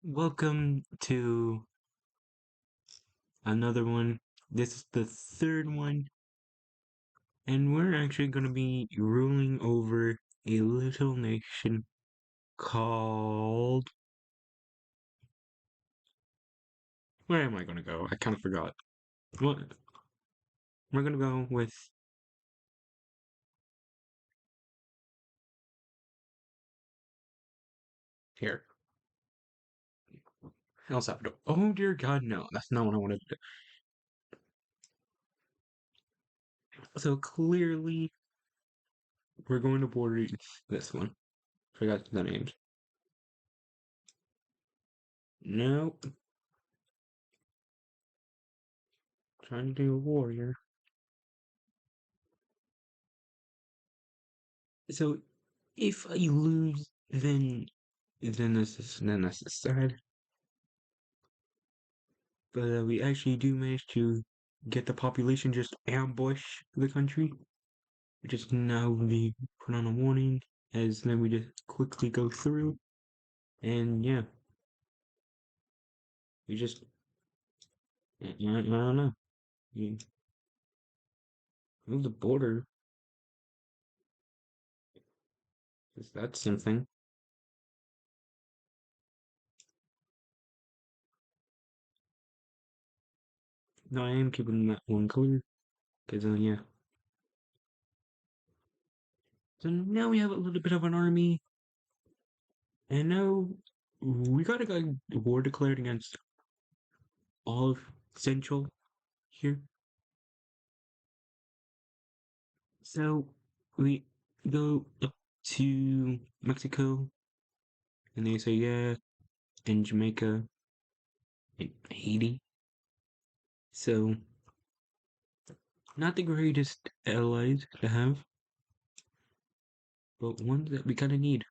Welcome to another one. This is the third one, and we're actually going to be ruling over a little nation called. Where am I going to go? I kind of forgot. What? We're going to go with. Here. El Salvador. Oh dear God, no. That's not what I wanted to do. So clearly, we're going to border this one. Forgot the names. Nope. Trying to do a warrior. So if I lose, then that's sad. But we actually do manage to get the population just ambush the country, which is now be put on a warning. As then we just quickly go through, and yeah, we just I don't know. You move the border. Is that something? No, I am keeping that one clear. Cause yeah. So now we have a little bit of an army, and now we got a war declared against all of Central here. So we go up to Mexico, and they say yeah, and Jamaica and Haiti. So not the greatest allies to have, but ones that we kind of need.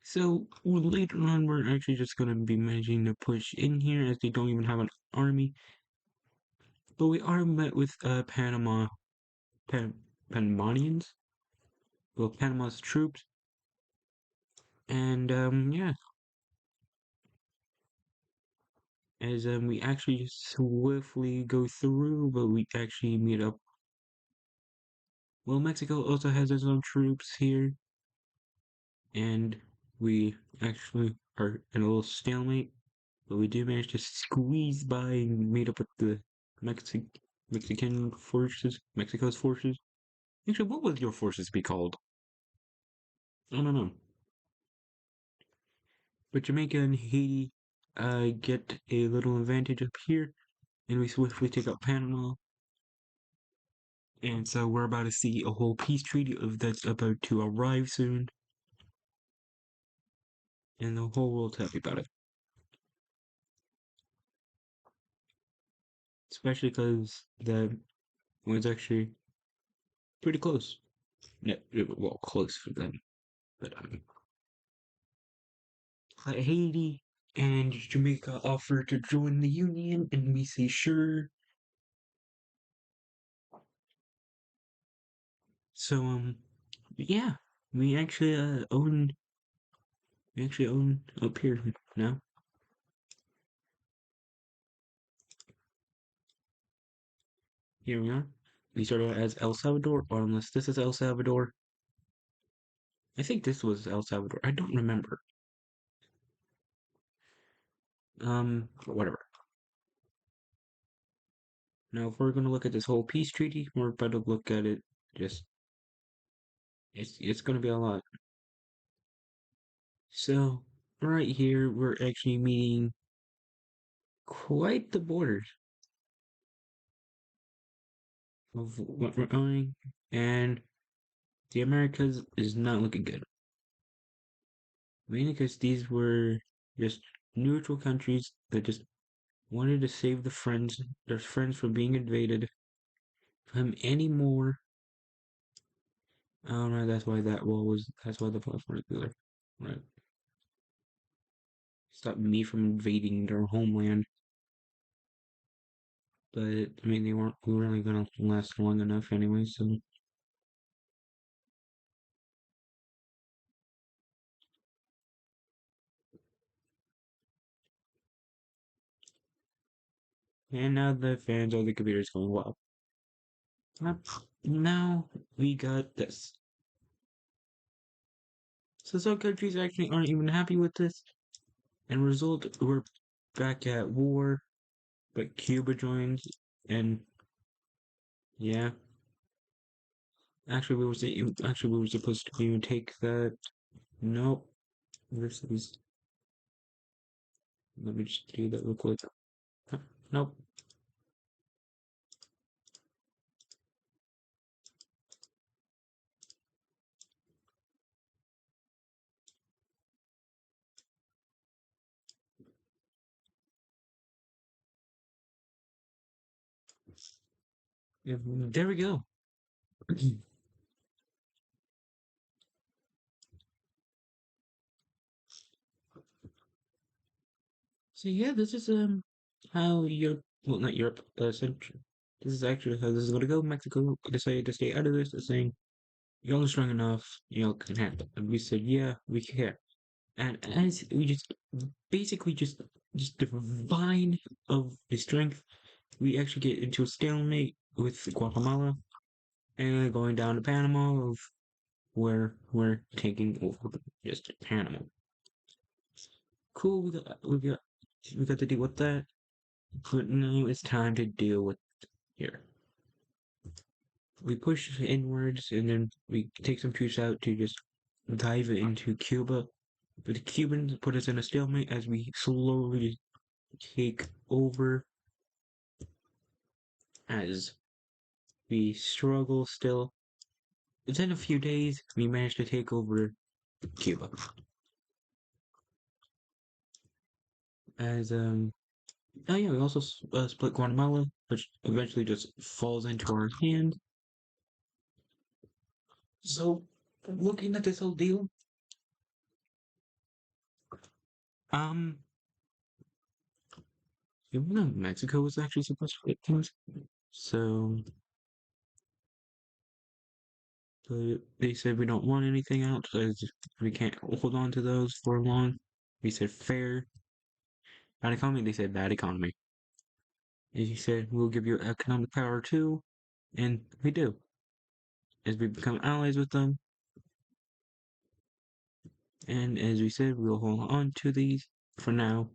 So later on, we're actually just gonna be managing to push in here as they don't even have an army. But we are met with Panamanians, well, Panama's troops, and yeah, as we actually swiftly go through, but we actually meet up. Well, Mexico also has its own troops here, and we actually are in a little stalemate, but we do manage to squeeze by and meet up with the Mexic Mexican forces, Mexico's forces. Actually, what would your forces be called? I don't know. But Jamaica and Haiti get a little advantage up here, and we swiftly take out Panama. And so we're about to see a whole peace treaty of that's about to arrive soon, and the whole world's happy about it. Especially because the was actually pretty close. Yeah, well, close for them. But Haiti and Jamaica offer to join the Union, and we say sure. So yeah, we actually own up here now. Here we are. We started as El Salvador, or unless this is El Salvador. I think this was El Salvador. I don't remember. Whatever. Now, if we're gonna look at this whole peace treaty, we're about to look at it. Just it's gonna be a lot. So right here, we're actually meeting quite the borders of what we're going, and the Americas is not looking good. Mainly because these were just neutral countries that just wanted to save their friends from being invaded from any more. I don't know. That's why the walls were there. Right. Stop me from invading their homeland. But I mean, they weren't really gonna last long enough anyway. So And now the fans of the computers going wild. Uh, Now we got this. So some countries actually aren't even happy with this. And result, we're back at war, but Cuba joins, and yeah, actually we were supposed to even take that. Nope. This is. Let me just do that real quick. Nope. There we go. So yeah, this is how Europe, well, not Europe, Central. This is actually how this is gonna go. Mexico decided to stay out of this, saying y'all are strong enough, y'all can handle it. And we said, yeah, we can. And as we just basically just the vine of the strength, we actually get into a stalemate with Guatemala and going down to Panama of where we're taking over just Panama. Cool, we got to deal with that. But now it's time to deal with here. We push inwards and then we take some troops out to just dive into Cuba. But the Cubans put us in a stalemate as we slowly take over as we struggle still. Within a few days, we managed to take over Cuba. As oh yeah, we also split Guatemala, which eventually just falls into our hand. So, looking at this whole deal, um, even though Mexico was actually supposed to get things, so but they said we don't want anything else, as we can't hold on to those for long. We said fair, bad economy. They said bad economy. And he said we'll give you economic power too, and we do. As we become allies with them, and as we said, we'll hold on to these for now,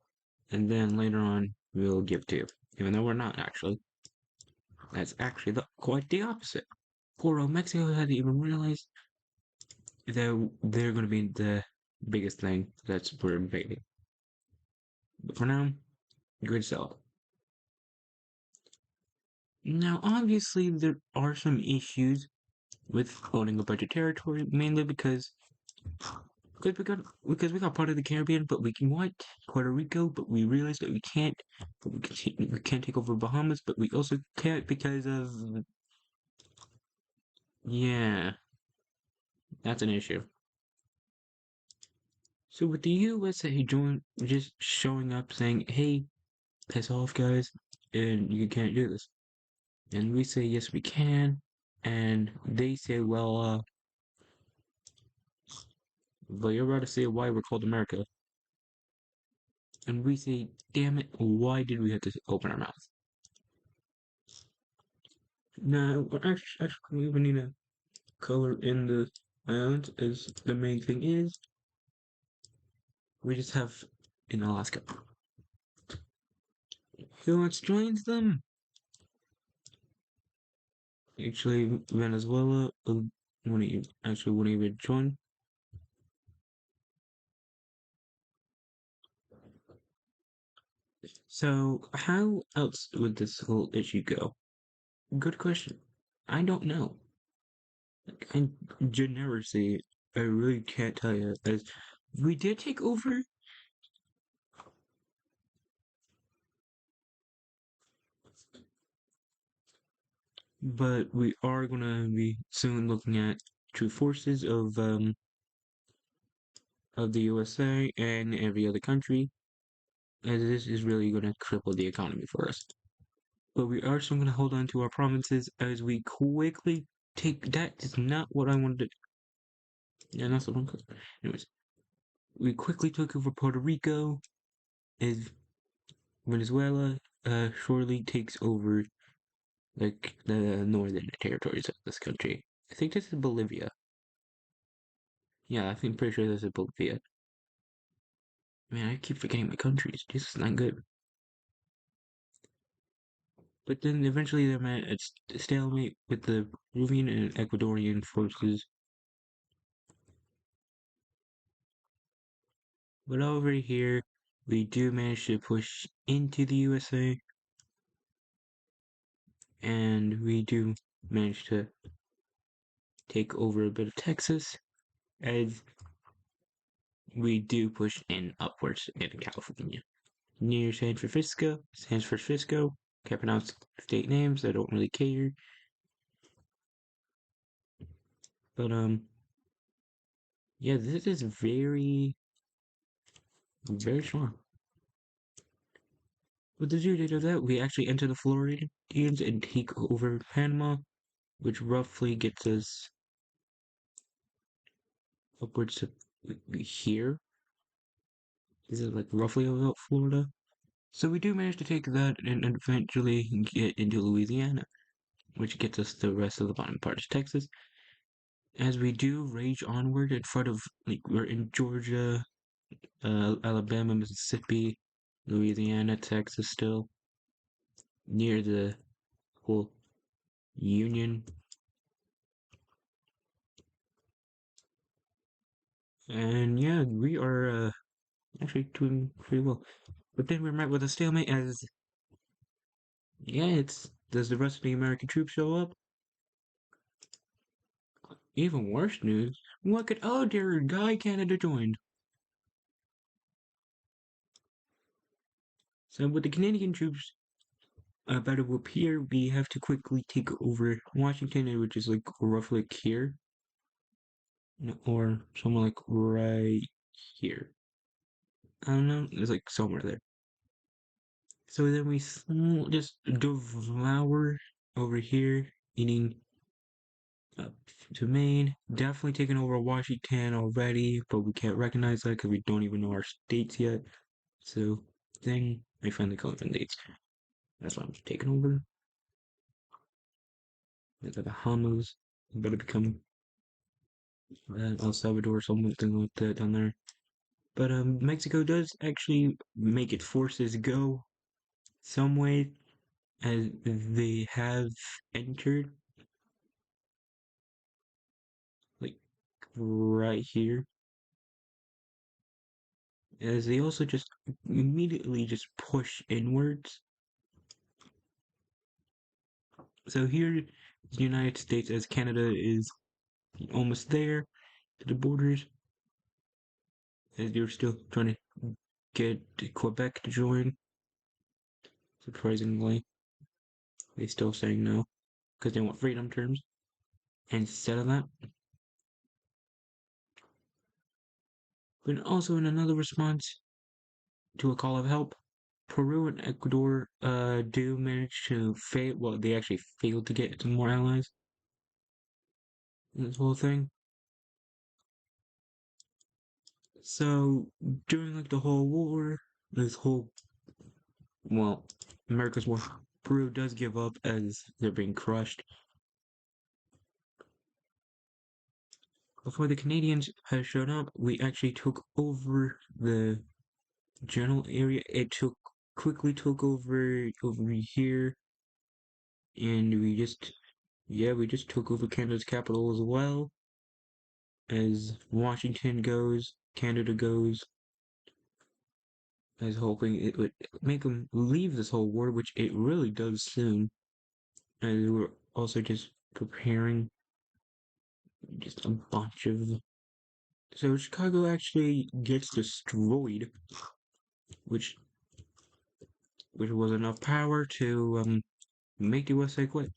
and then later on we'll give to you. Even though we're not actually. That's actually quite the opposite. Poor old Mexico hadn't even realized that they're going to be the biggest thing that's we're invading. But for now, good sell. Now, obviously, there are some issues with owning a bunch of territory, mainly because we got part of the Caribbean, but we can want Puerto Rico, but we realized that we can't. But we can't take over Bahamas, but we also can't because of yeah, that's an issue. So with the USA just showing up saying, "Hey, piss off, guys, and you can't do this," and we say, "Yes, we can," and they say, "Well, but you're about to say why we're called America," and we say, "Damn it, why did we have to open our mouth?" Now, actually, we need a color in the islands, as the main thing is we just have in Alaska. Who else joins them? Actually, Venezuela wouldn't even join. So, how else would this whole issue go? Good question. I don't know. I generously, I really can't tell you. As we did take over, but we are gonna be soon looking at true forces of the USA and every other country, as this is really gonna cripple the economy for us. But we are still gonna hold on to our provinces as we quickly take. That is not what I wanted to. Yeah, that's the wrong. Anyways, we quickly took over Puerto Rico, as Venezuela, shortly takes over like the northern territories of this country. I think this is Bolivia. Yeah, I think pretty sure this is Bolivia. Man, I keep forgetting my countries. This is not good. But then eventually they're at a stalemate with the Peruvian and Ecuadorian forces. But over here, we do manage to push into the USA, and we do manage to take over a bit of Texas, as we do push in upwards in California. Near San Francisco, can't pronounce state names, I don't really care. But yeah, this is very strong. With the due date of that, we actually enter the Floridians and take over Panama, which roughly gets us upwards to here. This is like roughly about Florida. So we do manage to take that and eventually get into Louisiana, which gets us the rest of the bottom part of Texas. As we do rage onward in front of, like, we're in Georgia, Alabama, Mississippi, Louisiana, Texas still, near the whole Union. And yeah, we are actually doing pretty well. But then we're met with a stalemate as, yeah, does the rest of the American troops show up? Even worse news, look at, oh dear, Guy Canada joined. So with the Canadian troops about to appear, we have to quickly take over Washington, which is like roughly like here, or somewhere like right here. I don't know, it's like somewhere there. So then we just devour over here, eating up to Maine. Definitely taking over Washington already, but we can't recognize that because we don't even know our states yet. So then I finally call them dates. That's why I'm taking over. The Bahamas. Better become El Salvador or something like that down there. But Mexico does actually make its forces go some way, as they have entered, like right here, as they also just immediately just push inwards. So here, the United States, as Canada is almost there to the borders, as they're still trying to get Quebec to join. Surprisingly, they still saying no because they want freedom terms. Instead of that, but also in another response to a call of help, Peru and Ecuador do manage to fail. Well, they actually failed to get some more allies in this whole thing. So during like the whole war, this whole, well, America's war, Peru does give up as they're being crushed. Before the Canadians had shown up, we actually took over the general area. It quickly took over here, and we just took over Canada's capital as well. As Washington goes, Canada goes, as hoping it would make them leave this whole war, which it really does soon. As we're also just preparing just a bunch of. So Chicago actually gets destroyed, which was enough power to make the USA quit.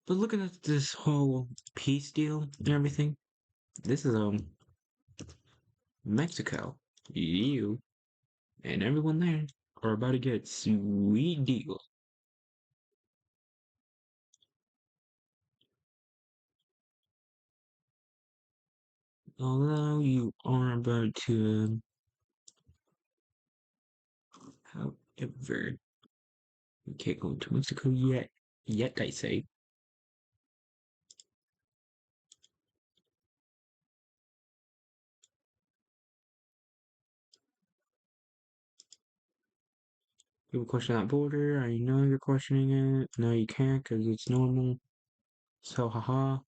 But looking at this whole peace deal and everything, this is Mexico, you, and everyone there are about to get sweet deals. Although you are about to, however, We can't go into Mexico yet. Yet, I say. People question that border. I know you're questioning it. No, you can't because it's normal. So, haha.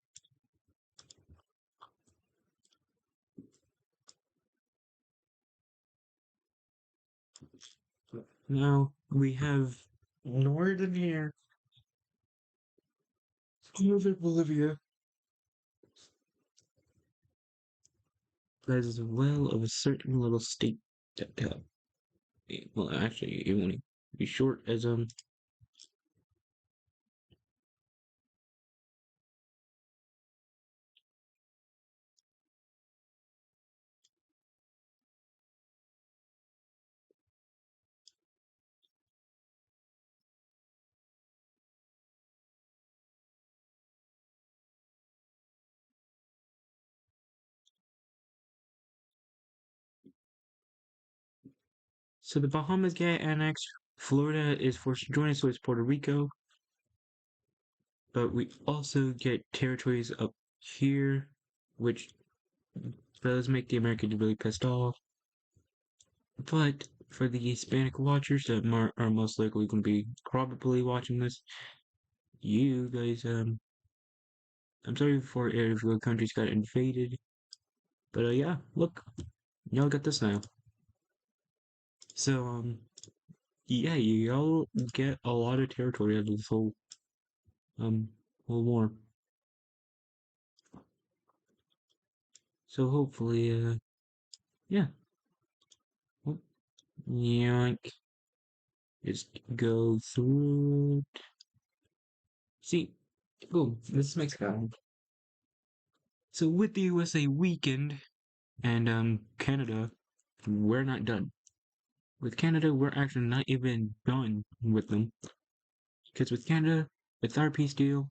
Now we have northern here, northern Bolivia, as well of a certain little state that, well, actually, it won't be short as So the Bahamas get annexed. Florida is forced to join us, so it's Puerto Rico. But we also get territories up here, which does make the Americans really pissed off. But for the Hispanic watchers that are most likely going to be probably watching this, you guys, I'm sorry for if your countries got invaded. But yeah, look, y'all got this now. So, yeah, y'all get a lot of territory out of this um, whole war. So hopefully, yeah. Oh, yoink. Just go through. See, boom, this is Mexico. So with the USA weakened and Canada, we're not done. With Canada, we're actually not even done with them. Because with Canada, it's our peace deal.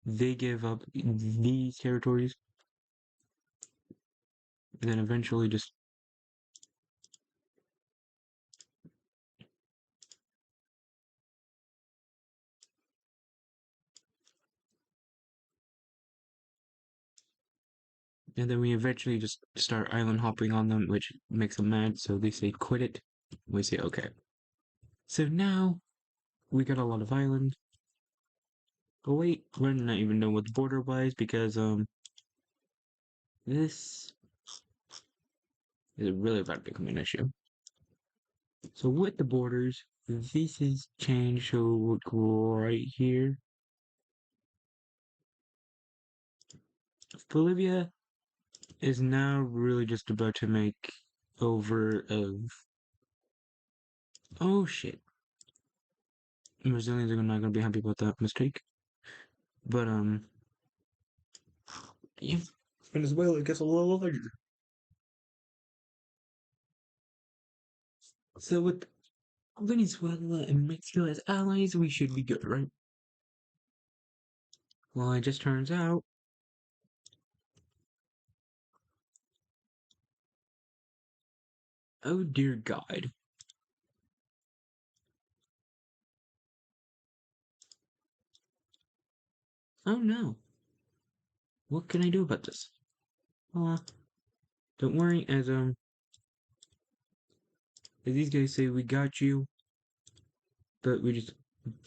They give up these territories, and then eventually just and then we eventually just start island hopping on them, which makes them mad. So they say quit it. We say okay. So now we got a lot of island. Oh wait, we're not even know what the border was because this is really about to become an issue. So with the borders, this is changed. So we'll go right here. Bolivia is now really just about to make over of. Oh shit. Brazilians are not gonna be happy about that mistake. But yeah, Venezuela gets a little larger. So with Venezuela and Mexico as allies, we should be good, right? Well, it just turns out. Oh dear God. Oh no. What can I do about this? Don't worry, as these guys say, we got you, but we just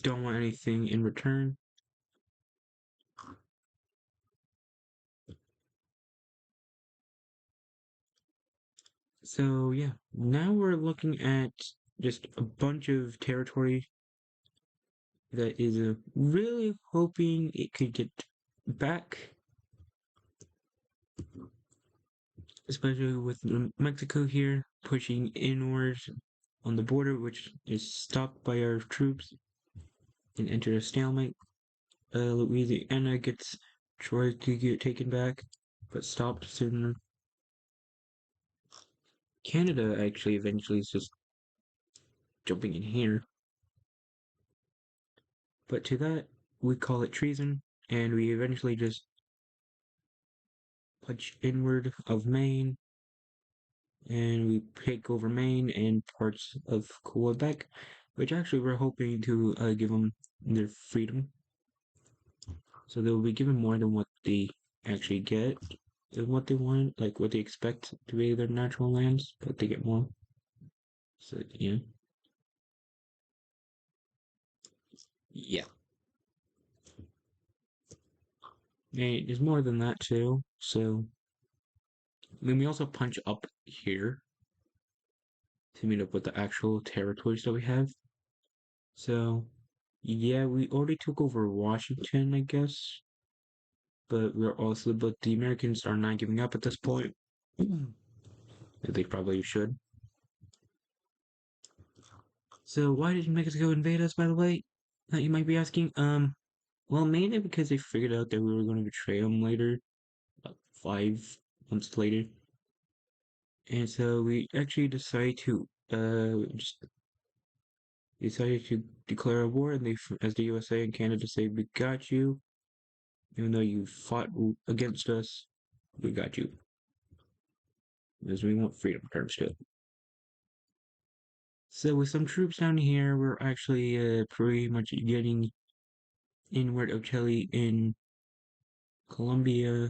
don't want anything in return. So yeah, now we're looking at just a bunch of territory that is really hoping it could get back, especially with Mexico here pushing inwards on the border, which is stopped by our troops and enter a stalemate. Louisiana gets tried to get taken back, but stopped sooner. Canada actually eventually is just jumping in here. But to that, we call it treason, and we eventually just punch inward of Maine, and we take over Maine and parts of Quebec. which actually we're hoping to give them their freedom. So they'll be given more than what they actually get and what they want, like what they expect to be their natural lands, but they get more. So yeah, yeah. And there's more than that too. So I mean, we also punch up here to meet up with the actual territories that we have. So yeah, we already took over Washington, I guess, but the Americans are not giving up at this point. They probably should. So why did Mexico invade us, by the way? You might be asking. Well, mainly because they figured out that we were going to betray them later, about 5 months later, and so we actually just decided to declare a war, and as the USA and Canada say, we got you, even though you fought against us, we got you, because we want freedom terms too. So with some troops down here, we're actually pretty much getting inward of Chile in Colombia.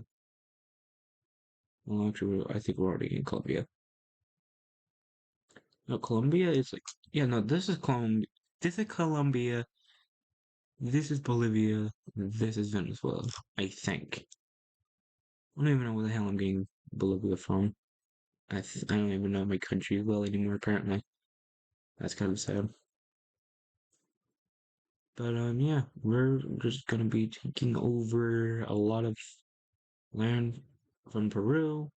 Well, actually, I think we're already in Colombia. No, Colombia is like, yeah, no, this is Colombia. This is Colombia. This is Bolivia. This is Venezuela. I think. I don't even know where the hell I'm getting Bolivia from. I don't even know my country well anymore. Apparently, that's kind of sad. But yeah, we're just gonna be taking over a lot of land from Peru.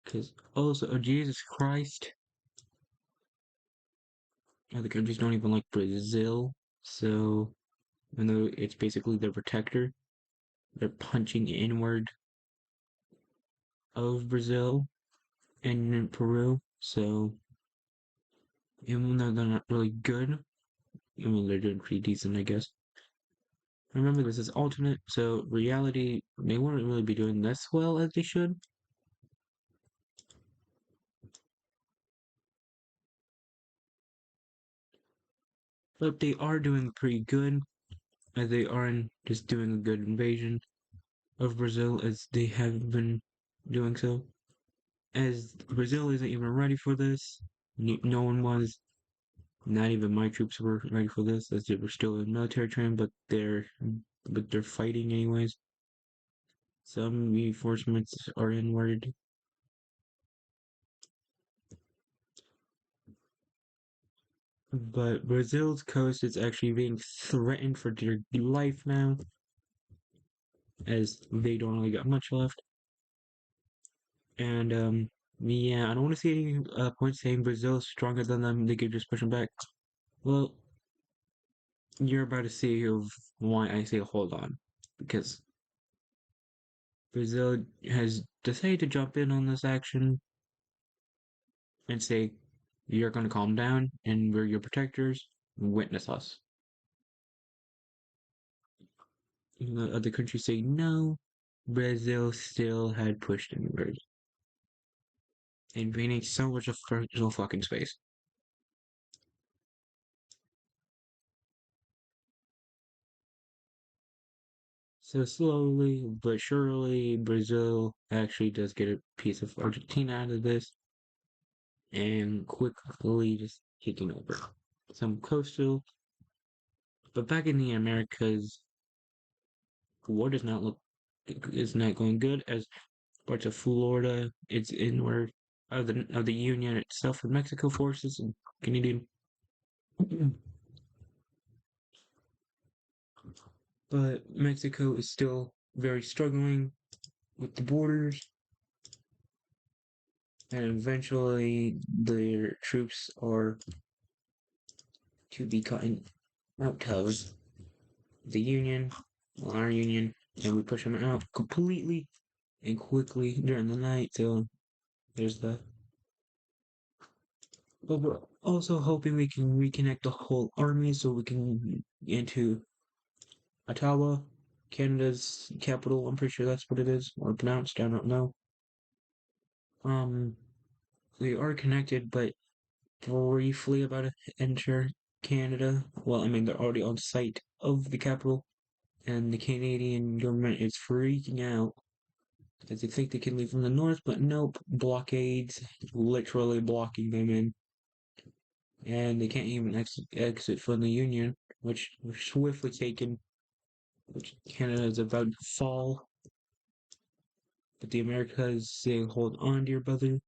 Cause also, oh Jesus Christ, other countries don't even like Brazil. So, even though it's basically their protector, they're punching inward of Brazil and Peru. So, even though they're not really good, I mean, they're doing pretty decent, I guess. Remember, this is alternate, so reality, they wouldn't really be doing this well as they should. But they are doing pretty good, as they aren't just doing a good invasion of Brazil as they have been doing so. As Brazil isn't even ready for this, no one was. Not even my troops were ready for this, as they were still in military training, but they're fighting anyways. Some reinforcements are inward, but Brazil's coast is actually being threatened for their life now, as they don't really got much left. And yeah, I don't want to see any points saying Brazil's stronger than them. They could just push them back. Well, you're about to see of why I say hold on, because Brazil has decided to jump in on this action and say, you're going to calm down and we're your protectors, witness us. Even though other countries say no, Brazil still had pushed inward, invading so much of personal fucking space. So slowly but surely, Brazil actually does get a piece of Argentina out of this and quickly just taking over some coastal. But back in the Americas, war does not look is not going good as parts of Florida, it's inward of the Union itself with Mexico forces and Canadian. But Mexico is still very struggling with the borders, and eventually their troops are to be gotten out of the Union, our Union, and we push them out completely and quickly during the night. So there's that. But we're also hoping we can reconnect the whole army so we can get into Ottawa, Canada's capital. I'm pretty sure that's what it is, or pronounced. I don't know. Um, they are connected, but briefly about to enter Canada. Well, I mean, they're already on site of the capital, and the Canadian government is freaking out because they think they can leave from the north, but nope, blockades literally blocking them in, and they can't even exit from the Union, which was swiftly taken, which Canada is about to fall. But the Americas say, hold on, dear brother.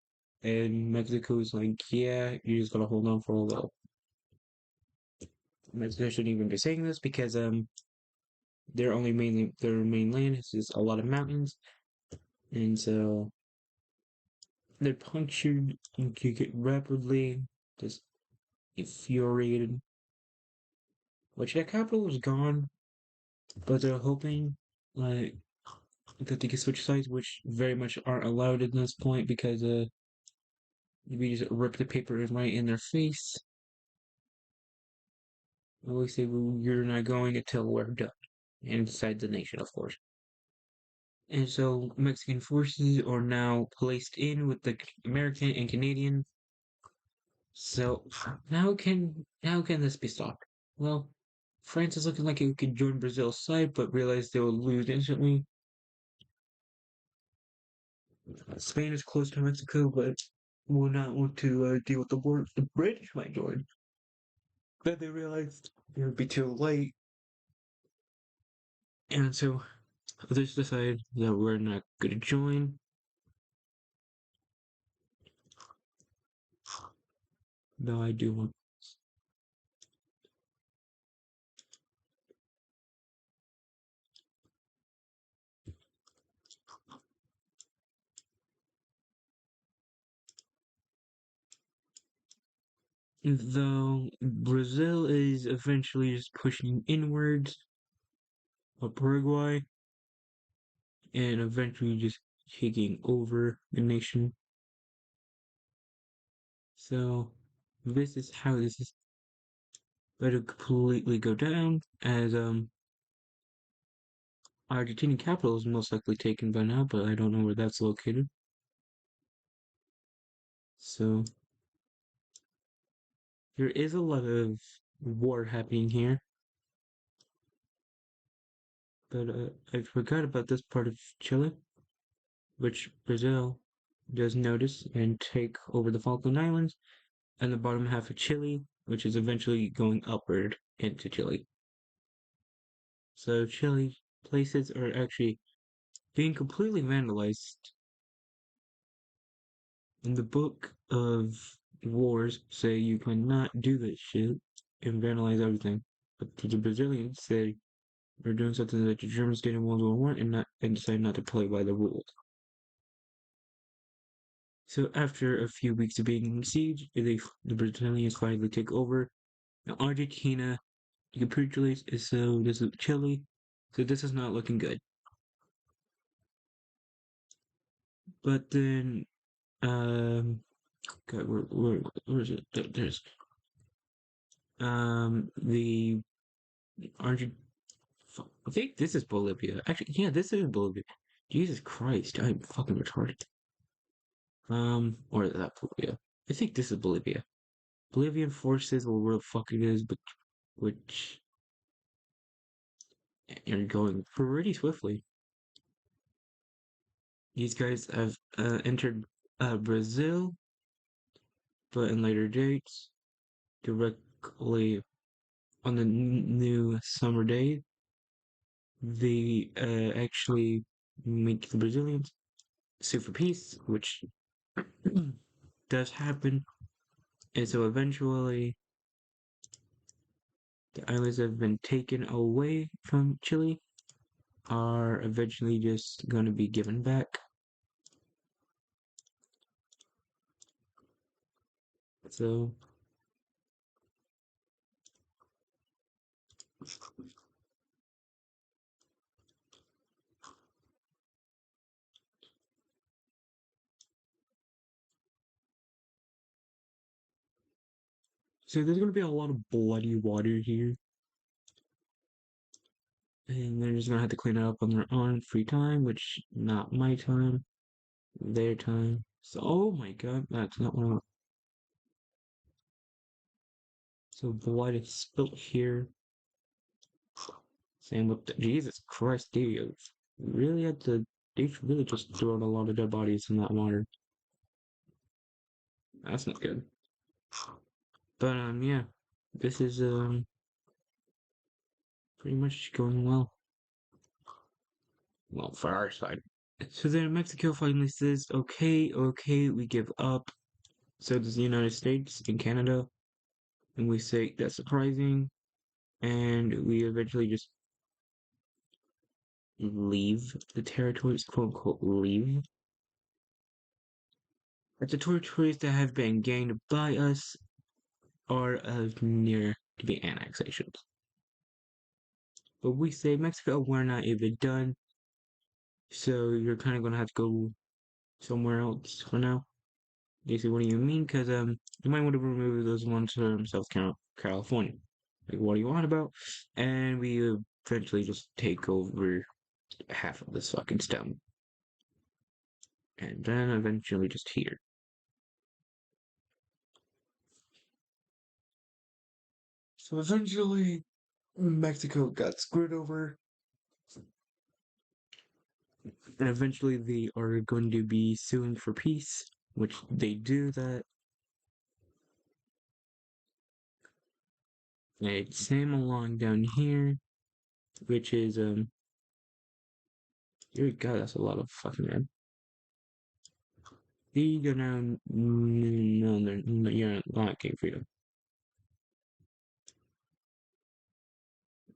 And Mexico's like, yeah, you just gotta hold on for a little. Mexico shouldn't even be saying this because their main land is just a lot of mountains, and so they're punctured and you get rapidly just infuriated. Which their capital is gone, but they're hoping like that they can switch sides, which very much aren't allowed at this point because we just rip the paper right in their face. We say, well, you're not going until we're done. Inside the nation, of course. And so Mexican forces are now placed in with the American and Canadian. So how can this be stopped? Well, France is looking like it could join Brazil's side, but realize they will lose instantly. Spain is close to Mexico, but will not want to deal with the war. The British might join. Then they realized it would be too late, and so others decide that we're not going to join. No, I do want. Though Brazil is eventually just pushing inwards of Paraguay and eventually just taking over the nation. So this is how this is going to completely go down as Argentinian capital is most likely taken by now, but I don't know where that's located. So there is a lot of war happening here, but I forgot about this part of Chile, which Brazil does notice and take over the Falkland Islands and the bottom half of Chile, which is eventually going upward into Chile. So Chile places are actually being completely vandalized. In the book of wars say you cannot do this shit and vandalize everything. But the Brazilians say we're doing something that the Germans did in World War One and decided not to play by the rules. So after a few weeks of being in siege, the Brazilians finally take over. Now Argentina capitulates, so this is Chile. So this is not looking good. But then, God, where is it? There's the Argent. I think this is Bolivia. Actually, yeah, this is Bolivia. Jesus Christ, I'm fucking retarded. Or is that Bolivia? I think this is Bolivia. Bolivian forces, or where the fuck it is, but which are going pretty swiftly. These guys have entered Brazil, but in later dates, directly on the new summer day, they actually make the Brazilians sue for peace, which does happen. And so eventually, the islands that have been taken away from Chile are eventually just going to be given back. So, so there's going to be a lot of bloody water here. And they're just going to have to clean it up on their own free time, which not my time, their time. So, oh my god, that's not what I want. So blood is spilt here. Same with the, Jesus Christ, dude. Really had to, they really just thrown a lot of dead bodies in that water. That's not good. But yeah, this is pretty much going well. Well, for our side. So then Mexico finally says, okay, okay, we give up. So does the United States and Canada, and we say that's surprising, and we eventually just leave the territories, quote unquote, leave. But the territories that have been gained by us are near to be annexations. But we say, Mexico, we're not even done, so you're kind of gonna have to go somewhere else for now. They say, what do you mean? Because you might want to remove those ones from California. Like, what do you want about? And we eventually just take over half of this fucking stone. And then eventually just here. So eventually, Mexico got screwed over. And eventually they are going to be suing for peace, which they do that. And same along down here, which is dear God, that's a lot of fucking red. They go down. No, no, you're not getting freedom.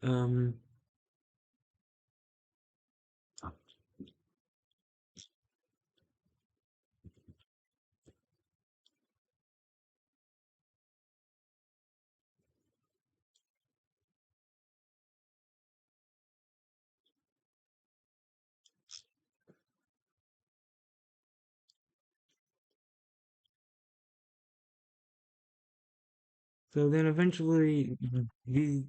Um. So then eventually the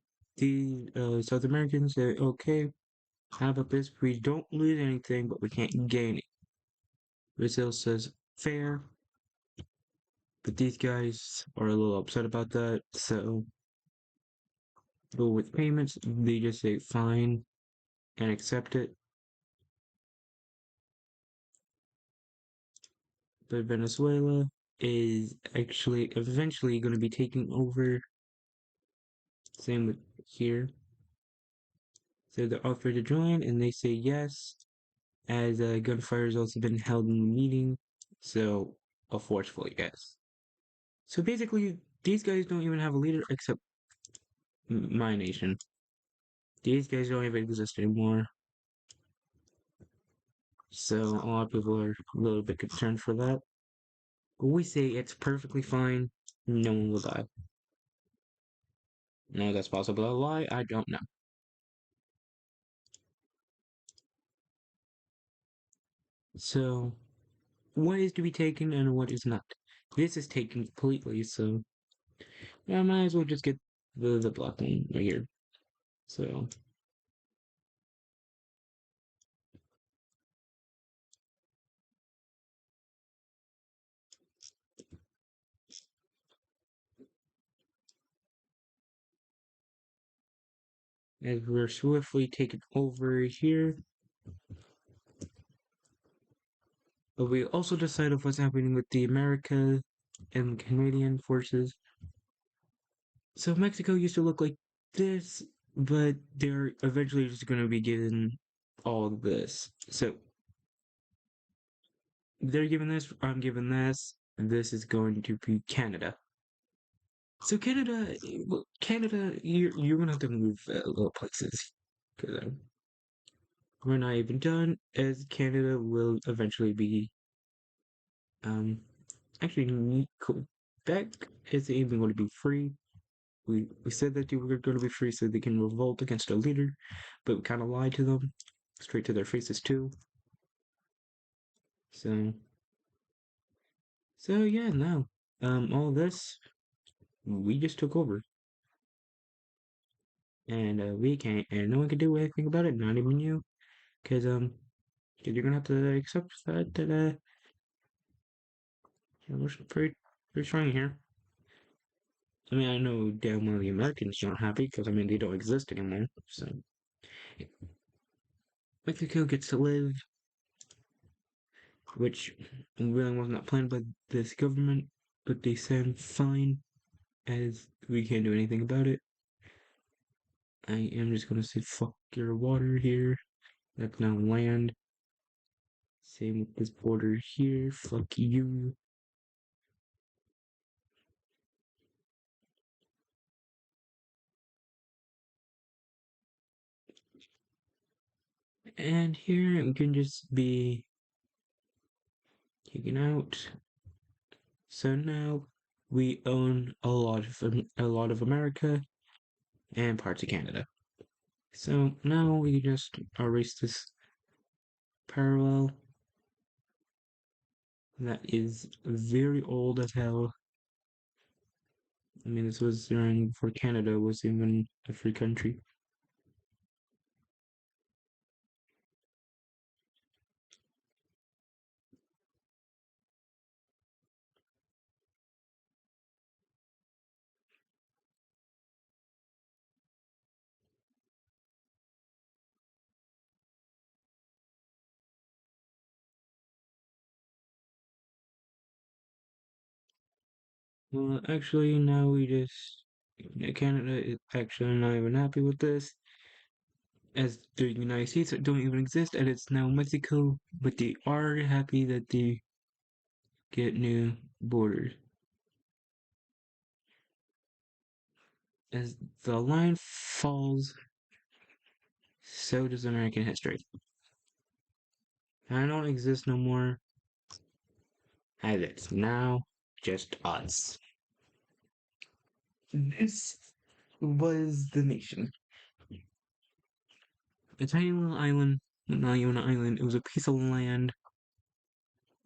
South Americans say, okay, how about this? We don't lose anything, but we can't gain it. Brazil says fair, but these guys are a little upset about that. So go with payments. They just say fine and accept it. But Venezuela is actually eventually going to be taking over. Same with here. So they're offered to join, and they say yes, as gunfire has also been held in the meeting. So a forceful yes. So basically, these guys don't even have a leader except my nation. These guys don't even exist anymore. So a lot of people are a little bit concerned for that. But we say it's perfectly fine. No one will die. No, that's possible. A lie? I don't know. So, what is to be taken and what is not? This is taken completely, so I might as well just get the black one right here. So, as we're swiftly taken over here, but we also decided what's happening with the America and Canadian forces. So Mexico used to look like this, but they're eventually just going to be given all this. So they're given this, I'm given this, and this is going to be Canada. So Canada, well, Canada, you're gonna have to move little places because we're not even done. As Canada will eventually be, um, actually Quebec is even going to be free. We said that they were going to be free so they can revolt against their leader, but we kind of lied to them, straight to their faces too. So, so yeah, no, all this we just took over, and we can't, and no one can do anything about it, not even you, because you're gonna have to accept that yeah, we're pretty strong here. I mean, I know damn well the Americans aren't happy because I mean they don't exist anymore. So Mexico gets to live, which really was not planned by this government, but they said fine, as we can't do anything about it. I am just gonna say fuck your water here. That's now land. Same with this border here. Fuck you. And here we can just be taken out. So now we own a lot of America and parts of Canada. So now we just erase this parallel. That is very old as hell. I mean, this was during before Canada was even a free country. Well, actually, now we just Canada is actually not even happy with this, as the United States don't even exist, and it's now Mexico, but they are happy that they get new borders. As the line falls, so does American history. I don't exist no more, as it's now just us. This was the nation. A tiny little island, not even an island, it was a piece of land,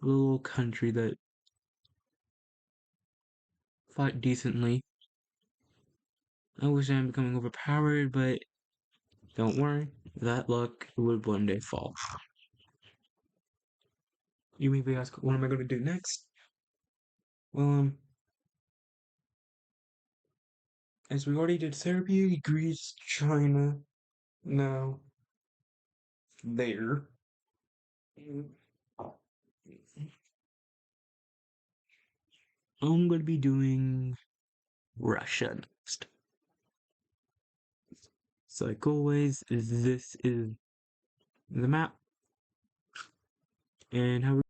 a little country that fought decently. I wish I'm becoming overpowered, but don't worry, that luck would one day fall. You may be asking, what am I going to do next? Well, as we already did Serbia, Greece, China, now there. I'm going to be doing Russia next. So, like always, this is the map, and how